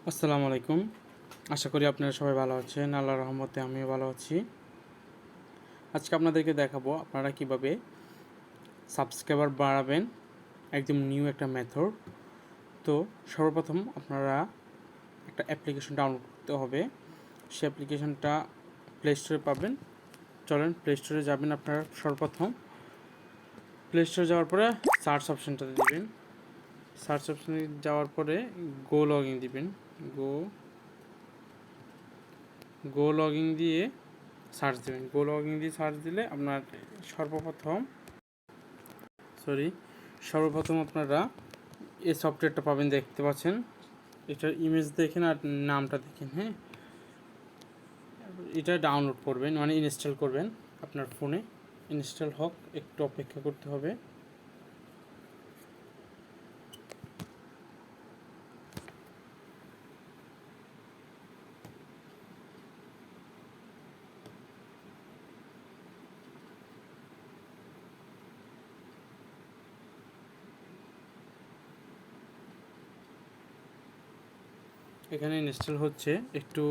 আসসালামু আলাইকুম। আশা করি আপনারা সবাই ভালো আছেন। আল্লাহর রহমতে আমিও ভালো আছি। আজকে আপনাদেরকে দেখাবো আপনারা কিভাবে সাবস্ক্রাইবার বাড়াবেন, একদম নিউ একটা মেথড। তো সর্বপ্রথম আপনারা একটা অ্যাপ্লিকেশন ডাউনলোড করতে হবে। সেই অ্যাপ্লিকেশনটা প্লে স্টোরে পাবেন। চলেন প্লে স্টোরে যাবেন। আপনারা সর্বপ্রথম প্লে স্টোরে যাওয়ার পরে সার্চ অপশানটাতে দিবেন। সার্চ অপশানে যাওয়ার পরে গো লগইন দিবেন। গো লগইন দিয়ে সার্চ দেবেন। গো লগইন দিয়ে সার্চ দিলে আপনার সর্বপ্রথম আপনারা এই সফটওয়্যারটা পাবেন, দেখতে পাচ্ছেন। এটার ইমেজ দেখেন আর নামটা দেখেন। হ্যাঁ, এটা ডাউনলোড করবেন, মানে ইনস্টল করবেন আপনার ফোনে। ইনস্টল হোক, একটু অপেক্ষা করতে হবে। এখানে ইনস্টল হচ্ছে, একটু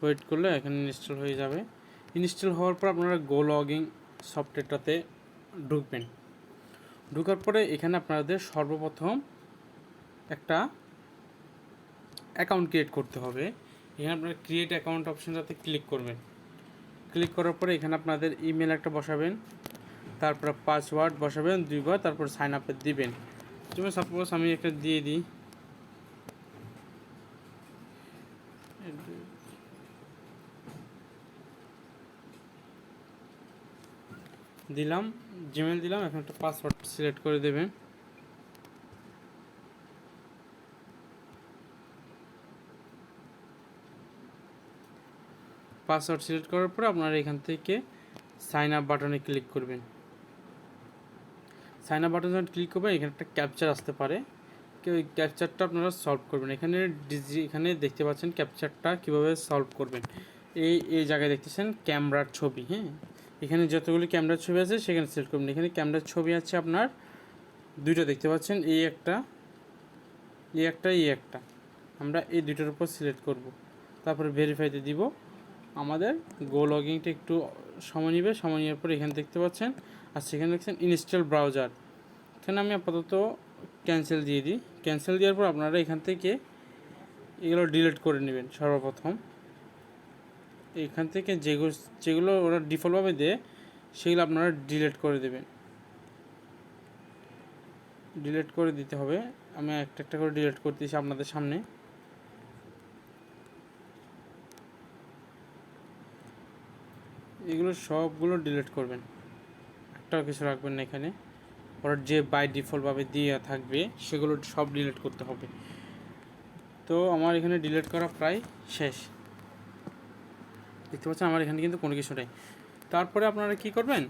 ওয়েট করলে এখানে ইনস্টল হয়ে যাবে। ইনস্টল হওয়ার পর আপনারা গো লগইন সফটওয়্যারটাতে ঢুকবেন। ঢোকার পরে এখানে আপনাদের সর্বপ্রথম একটা অ্যাকাউন্ট ক্রিয়েট করতে হবে। এখানে আপনারা ক্রিয়েট অ্যাকাউন্ট অপশনটাতে ক্লিক করবেন। ক্লিক করার পরে এখানে আপনাদের ইমেল একটা বসাবেন, তারপর পাসওয়ার্ড বসাবেন 2 বার, তারপর সাইন আপে দিবেন। যেমন সাপোজ আমি একটা দিয়ে দিই, দিলাম, জিমেল দিলাম। এখন একটা পাসওয়ার্ড সিলেক্ট করে দেবেন। পাসওয়ার্ড সিলেক্ট করার পরে আপনারা এখান থেকে সাইন আপ বাটনে ক্লিক করবেন। সাইন আপ বাটনে যখন ক্লিক করবেন এখানে একটা ক্যাপচার আসতে পারে, ওই ক্যাপচারটা আপনারা সলভ করবেন। এখানে দেখতে পাচ্ছেন ক্যাপচারটা কীভাবে সলভ করবেন। এই জায়গায় দেখতেছেন ক্যামেরার ছবি। হ্যাঁ, এখানে যতগুলি ক্যামেরার ছবি আছে সেখানে সিলেক্ট করবেন। এখানে ক্যামেরার ছবি আছে আপনার দুইটা, দেখতে পাচ্ছেন, এই একটা, এই একটা। আমরা এই দুইটার উপর সিলেক্ট করব, তারপরে ভেরিফাইতে দিব। আমাদের গো লগইনটা একটু সময় নেবে। সময় নেওয়ার পর এখানে দেখতে পাচ্ছেন, আর সেখানে দেখছেন ইনস্টল ব্রাউজার। এখানে আমি আপাতত ক্যান্সেল দিয়ে দিই। ক্যান্সেল দেওয়ার পর আপনারা এখান থেকে এগুলো ডিলিট করে নেবেন। সর্বপ্রথম এখান থেকে যেগুলো ওরা ডিফল্টভাবে দেয় সেগুলো আপনারা ডিলিট করে দেবেন। ডিলিট করে দিতে হবে। আমি একটা একটা করে ডিলিট করতেছি আপনাদের সামনে। এগুলো সবগুলো ডিলিট করবেন, একটাও কিছু রাখবেন না। এখানে ওরা যে বাই ডিফল্টভাবে দিয়ে থাকবে সেগুলো সব ডিলিট করতে হবে। তো আমার এখানে ডিলিট করা প্রায় শেষ। দেখতে পাচ্ছেন আমার এখানে কিন্তু কোনো কিছু নেই। তারপরে আপনারা কি করবেন,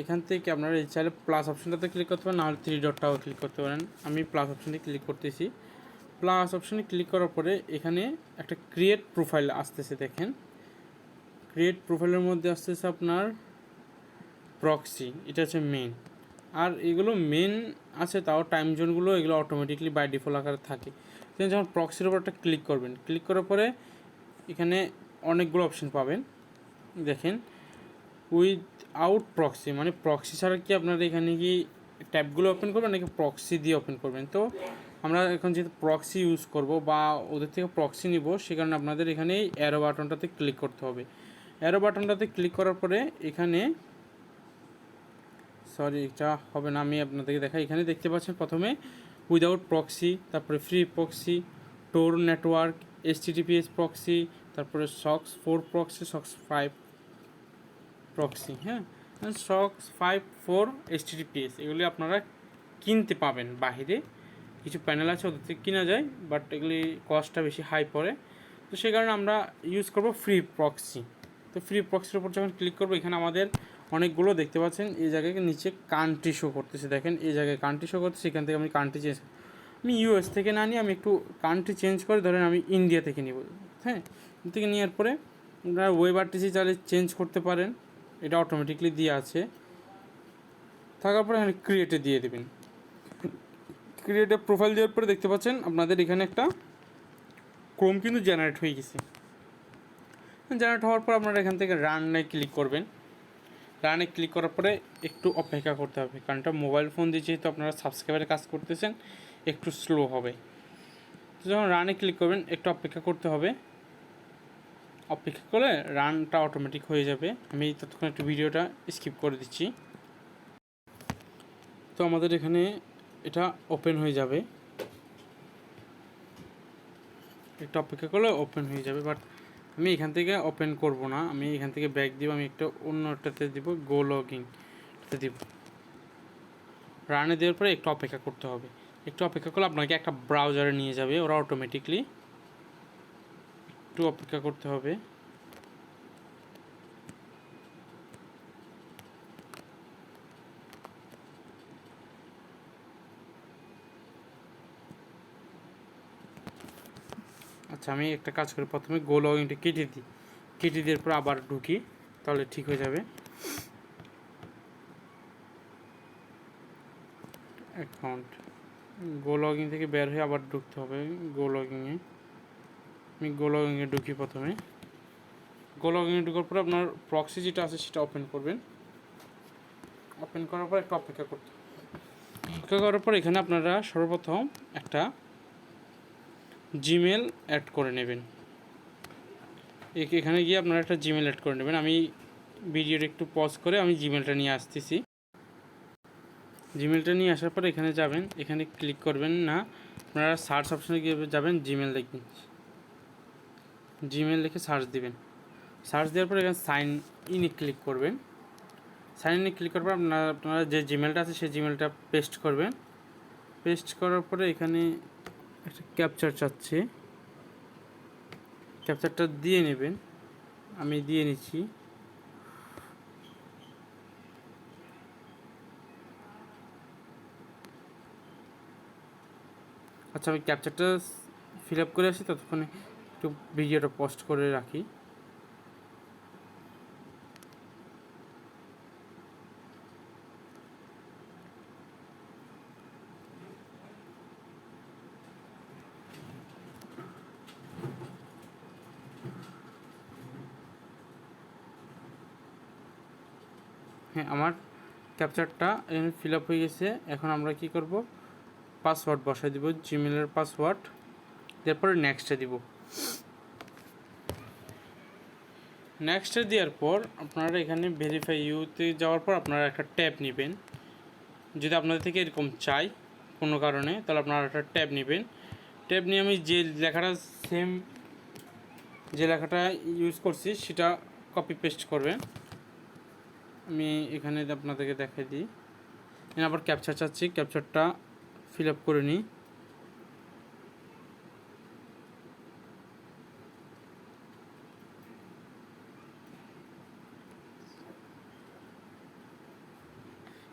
এখান থেকে আপনারা চাইলে প্লাস অপশানটাতে ক্লিক করতে পারেন, নাহলে 3 ডটটাও ক্লিক করতে পারেন। আমি প্লাস অপশানে ক্লিক করতেছি। প্লাস অপশানে ক্লিক করার পরে এখানে একটা ক্রিয়েট প্রোফাইল আসতেছে, দেখেন। ক্রিয়েট প্রোফাইলের মধ্যে আসতেছে আপনার প্রক্সি, এটা হচ্ছে মেন। আর এগুলো মেন আছে, তাও টাইম জোনগুলো এগুলো অটোমেটিকলি বাই ডিফল্ট আকারে থাকে। যখন প্রক্সির উপর একটা ক্লিক করবেন, ক্লিক করার পরে এখানে অনেকগুলো অপশন পাবেন, দেখেন। উইথআউট প্রক্সি, মানে প্রক্সি ছাড়া কি আপনারা এখানে কি ট্যাবগুলো ওপেন করবেন নাকি প্রক্সি দিয়ে ওপেন করবেন? তো আমরা এখন যেহেতু প্রক্সি ইউজ করব বা ওদের থেকে প্রক্সি নিব, সে কারণে আপনাদের এখানে অ্যারো বাটনটাতে ক্লিক করতে হবে। অ্যারো বাটনটাতে ক্লিক করার পরে এখানে, সরি এটা হবে না, আমি আপনাদেরকে দেখাই। এখানে দেখতে পাচ্ছেন প্রথমে উইদাউট প্রক্সি, তারপরে ফ্রি প্রক্সি, টোর নেটওয়ার্ক, HTTPS প্রক্সি, তারপরে সক্স 4 প্রক্সি, সক্স 5 প্রক্সি। হ্যাঁ, সক্স 5 4 HTTPS এগুলি আপনারা কিনতে পাবেন বাহিরে। কিছু প্যানেল আছে ওদের থেকে কিনা যায়, বাট এগুলি কস্টটা বেশি হাই পড়ে। তো সেই কারণে আমরা ইউজ করব ফ্রি প্রক্সি। তো ফ্রি প্রক্সির উপর যখন ক্লিক করবো এখানে আমাদের অনেকগুলো দেখতে পাচ্ছেন। এই জায়গায় নিচে কান্ট্রি শো করতেছে, দেখেন এই জায়গায় কান্ট্রি শো করতেছে। এখান থেকে আমি কান্ট্রি চেঞ্জ, আমি US থেকে না নিয়ে আমি একটু কান্ট্রি চেঞ্জ করে ধরেন আমি ইন্ডিয়া থেকে নিব। হ্যাঁ, থেকে নেওয়ার পরে আপনারা ওয়েব আরটিসি চাইলে চেঞ্জ করতে পারেন, এটা অটোমেটিকলি দিয়ে আছে। থাকার পরে এখানে ক্রিয়েটে দিয়ে দেবেন। ক্রিয়েটে প্রোফাইল দেওয়ার পরে দেখতে পাচ্ছেন আপনাদের এখানে একটা ক্রোম কিন্তু জেনারেট হয়ে গেছে। জেনারেট হওয়ার পর আপনারা এখান থেকে রানে ক্লিক করবেন। রানে ক্লিক করার পরে একটু অপেক্ষা করতে হবে, কারণ এটা মোবাইল ফোন দিয়ে যেহেতু আপনারা সাবস্ক্রাইবারের কাজ করতেছেন একটু স্লো হবে। তো যখন রানে ক্লিক করবেন একটু অপেক্ষা করতে হবে, অপেক্ষা করলে রানটা অটোমেটিক হয়ে যাবে। আমি ততক্ষণ একটু ভিডিওটা স্কিপ করে দিচ্ছি। তো আমাদের এখানে এটা ওপেন হয়ে যাবে, একটু অপেক্ষা করলে ওপেন হয়ে যাবে। বাট আমি এখান থেকে ওপেন করব না, আমি এখান থেকে ব্যাক দিব, আমি একটা অন্যটাতে দিব, গো লগইনটাতে দিব। রানে দেওয়ার পরে একটু অপেক্ষা করতে হবে, একটু অপেক্ষা করলে আপনাকে একটা ব্রাউজারে নিয়ে যাবে ওরা অটোমেটিকলি। একটু অপেক্ষা করতে হবে। আচ্ছা, আমি একটা কাজ করি, প্রথমে গো লগইনটা কেটে দিই, কেটে দেওয়ার পর আবার ঢুকি, তাহলে ঠিক হয়ে যাবে। অ্যাকাউন্ট গো লগইন থেকে বের হয়ে আবার ঢুকতে হবে গো লগইনে। আমি গো লগইনে ঢুকি প্রথমে। গো লগইনে ঢুকার পর আপনার প্রক্সি যেটা আছে সেটা ওপেন করবেন। ওপেন করার পর একটু অপেক্ষা করতে হবে। অপেক্ষা করার পর এখানে আপনারা সর্বপ্রথম একটা জিমেল অ্যাড করে নেবেন। এখানে গিয়ে আপনারা একটা জিমেল অ্যাড করে নেবেন। আমি ভিডিওটা একটু পজ করে আমি জিমেলটা নিয়ে আসতেছি। জিমেলটা নিয়ে আসার পর এখানে যাবেন, এখানে ক্লিক করবেন না, আপনারা সার্চ অপশানে গিয়ে যাবেন, জিমেল লিখবেন, জিমেল লিখে সার্চ দিবেন। সার্চ দেওয়ার পর এখানে সাইন ইনে ক্লিক করবেন। সাইন ইনে ক্লিক করার পর আপনারা যে জিমেলটা আছে সেই জিমেলটা পেস্ট করবেন। পেস্ট করার পরে এখানে একটা ক্যাপচার চাচ্ছে, ক্যাপচারটা দিয়ে নেবেন। আমি দিয়ে নিচ্ছি। আচ্ছা, আমি ক্যাপচারটা ফিল আপ করে আসি, ততক্ষণে একটু ভিডিওটা পোস্ট করে রাখি। হ্যাঁ, আমার ক্যাপচারটা এখানে ফিল আপ হয়ে গেছে। এখন আমরা কি করব, পাসওয়ার্ড বসাই দিব, জিমেলের পাসওয়ার্ড, তারপরে নেক্সটে দিব। নেক্সটে দেওয়ার পর আপনারা এখানে ভেরিফাই ইউতে যাওয়ার পর আপনারা একটা ট্যাব নেবেন। যদি আপনাদের থেকে এরকম চাই কোনো কারণে, তাহলে আপনারা একটা ট্যাব নেবেন। ট্যাব নিয়ে আমি যে লেখাটা সেম যে লেখাটা ইউজ করছি সেটা কপি পেস্ট করবেন। আমি এখানে আপনাদেরকে দেখাই দিই। আবার ক্যাপচার চাচ্ছি, ক্যাপচারটা ফিল আপ করে নিই।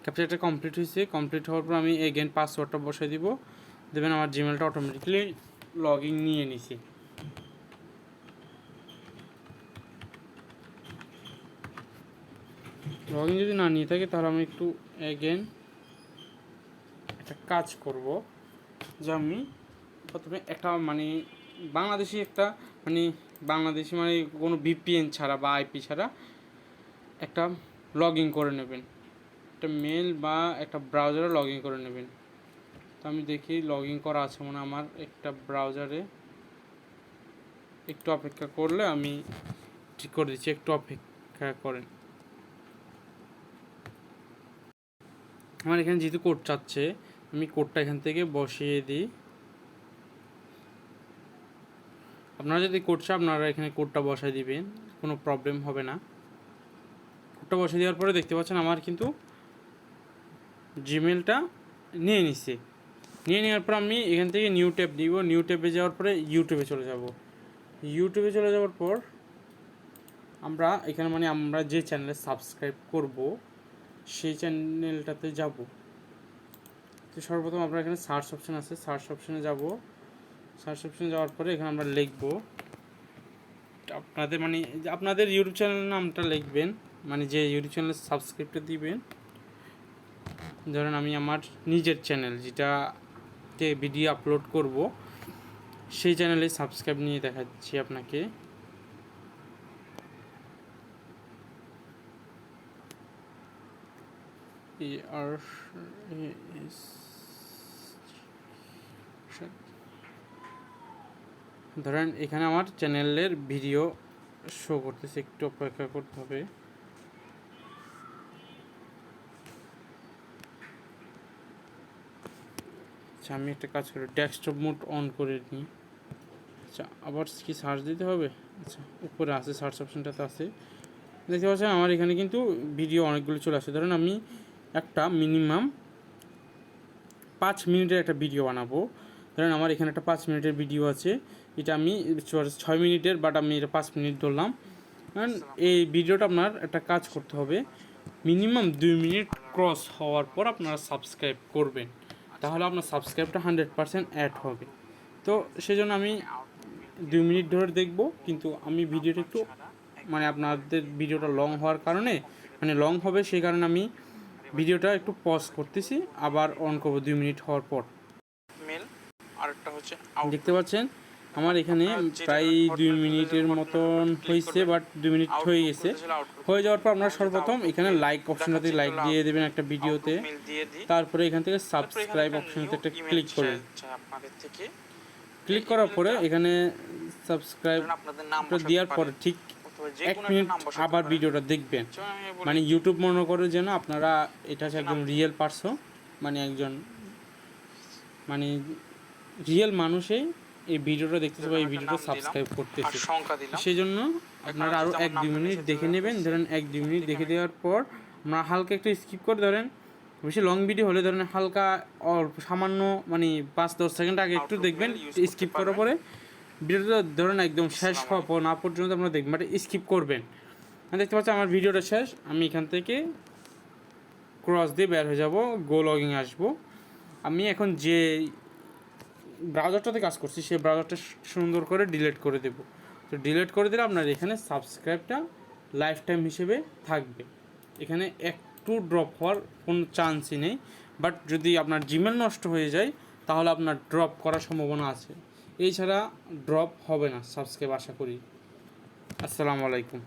ক্যাপচারটা কমপ্লিট হয়েছে। কমপ্লিট হওয়ার পর আমি এগেন পাসওয়ার্ডটা বসাই দিব, দেবেন। আমার জিমেলটা অটোমেটিকলি লগ ইন নিয়ে নিছি। লগ ইন যদি না নিয়ে থাকে তাহলে আমি একটু এগেন একটা কাজ করব, যে আমি প্রথমে একটা মানে বাংলাদেশি একটা বাংলাদেশি কোনো ভিপিএন ছাড়া বা আইপি ছাড়া একটা লগ ইন করে নেবেন, একটা মেল বা একটা ব্রাউজারে লগ ইন করে নেবেন। তো আমি দেখি লগ ইন করা আছে মনে আমার একটা ব্রাউজারে। একটু অপেক্ষা করলে আমি ঠিক করে দিচ্ছি, একটু অপেক্ষা করেন। আমার এখানে যেহেতু কোড চাচ্ছে, আমি কোডটা এখান থেকে বসিয়ে দিই। আপনারা যদি কোড চান আপনারা এখানে কোডটা বসাই দিবেন, কোনো প্রবলেম হবে না। কোডটা বসিয়ে দেওয়ার পরে দেখতে পাচ্ছেন আমার কিন্তু জিমেলটা নিয়ে নিচ্ছে। নিয়ে নেওয়ার পর আমি এখান থেকে নিউ ট্যাব দিব। নিউ ট্যাবে যাওয়ার পরে ইউটিউবে চলে যাব। ইউটিউবে চলে যাওয়ার পর আমরা এখানে আমরা যে চ্যানেলে সাবস্ক্রাইব করব সেই চ্যানেলটাতে যাব। তো সর্বপ্রথম আমরা এখানে সার্চ অপশান আছে, সার্চ অপশানে যাব। সার্চ অপশানে যাওয়ার পরে এখানে আমরা লিখব আপনাদের ইউটিউব চ্যানেলের নামটা লিখবেন, যে ইউটিউব চ্যানেলে সাবস্ক্রাইবটা দিবেন। ধরেন আমি আমার নিজের চ্যানেল যেটাতে ভিডিও আপলোড করব সেই চ্যানেলে সাবস্ক্রাইব নিয়ে দেখাচ্ছি আপনাকে। ধরেন এখানে আমার চ্যানেলের ভিডিও শো করতেছে, একটু অপেক্ষা করতে হবে। আচ্ছা, আমি একটা কাজ করি, ডেস্কটপ মোড অন করে নিই। আচ্ছা, আবার কি সার্চ দিতে হবে? আচ্ছা, উপরে আছে, সার্চ অপশানটাতে আছে, দেখতে পাচ্ছেন আমার এখানে কিন্তু ভিডিও অনেকগুলো চলে আসে। ধরেন আমি একটা মিনিমাম 5 মিনিটের একটা ভিডিও বানাবো। ধরেন আমার এখানে একটা 5 মিনিটের ভিডিও আছে, এটা আমি 6 মিনিটের, বাট আমি এটা 5 মিনিট ধরলাম। কারণ এই ভিডিওটা আপনার একটা কাজ করতে হবে, মিনিমাম 2 মিনিট ক্রস হওয়ার পর আপনারা সাবস্ক্রাইব করবেন, তাহলে আপনার সাবস্ক্রাইবটা 100% অ্যাড হবে। তো সেজন্য আমি 2 মিনিট ধরে দেখব, কিন্তু আমি ভিডিওটা একটু মানে আপনাদের ভিডিওটা লং হওয়ার কারণে, মানে লং হবে সেই কারণে আমি ভিডিওটা একটু পজ করতেছি, আবার অন করব 2 মিনিট হওয়ার পর। দেখতে পাচ্ছেন আমার এখানে প্রায় 2 মিনিটের মতন হয়েছে, বাট 2 মিনিট হয়ে গেছে। হয়ে যাওয়ার পর আপনারা সর্বপ্রথম এখানে লাইক অপশনটাতে লাইক দিয়ে দেবেন একটা ভিডিওতে, তারপরে এখান থেকে সাবস্ক্রাইব অপশনটাতে একটা ক্লিক করবেন। ক্লিক করার পরে এখানে সাবস্ক্রাইব দেওয়ার পরে ঠিক 1 মিনিট আবার ভিডিওটা দেখবেন। মানে ইউটিউব মনে করে যেন আপনারা এটা হচ্ছে একদম রিয়েল পার্সন, মানে একজন মানে রিয়েল মানুষই এই ভিডিওটা দেখতেছে বা এই ভিডিওটা সাবস্ক্রাইব করতেছে। সেই জন্য আপনারা আরও 1-2 মিনিট দেখে নেবেন। ধরেন 1-2 মিনিট দেখে দেওয়ার পর আপনারা হালকা একটু স্কিপ করে, ধরেন বেশি লং ভিডিও হলে ধরেন হালকা অল্প সামান্য মানে 5-10 সেকেন্ড আগে একটু দেখবেন, স্কিপ করার পরে ভিডিওটা ধরেন একদম শেষ হওয়া না পর্যন্ত আপনারা দেখবেন, মানে স্কিপ করবেন। দেখতে পাচ্ছি আমার ভিডিওটা শেষ, আমি এখান থেকে ক্রস দিয়ে বের হয়ে যাব, গো লগিং আসবো। আমি এখন যে ব্রাউজারটাতে কাজ করছি সেই ব্রাউজারটা সুন্দর করে ডিলিট করে দেব। তো ডিলিট করে দিলে আপনার এখানে সাবস্ক্রাইবটা লাইফ টাইম হিসেবে থাকবে, এখানে একটু ড্রপ হওয়ার কোনো চান্সই নেই। বাট যদি আপনার জিমেল নষ্ট হয়ে যায় তাহলে আপনার ড্রপ করার সম্ভাবনা আছে, এছাড়া ড্রপ হবে না সাবস্ক্রাইব আশা করি। আসসালামু আলাইকুম।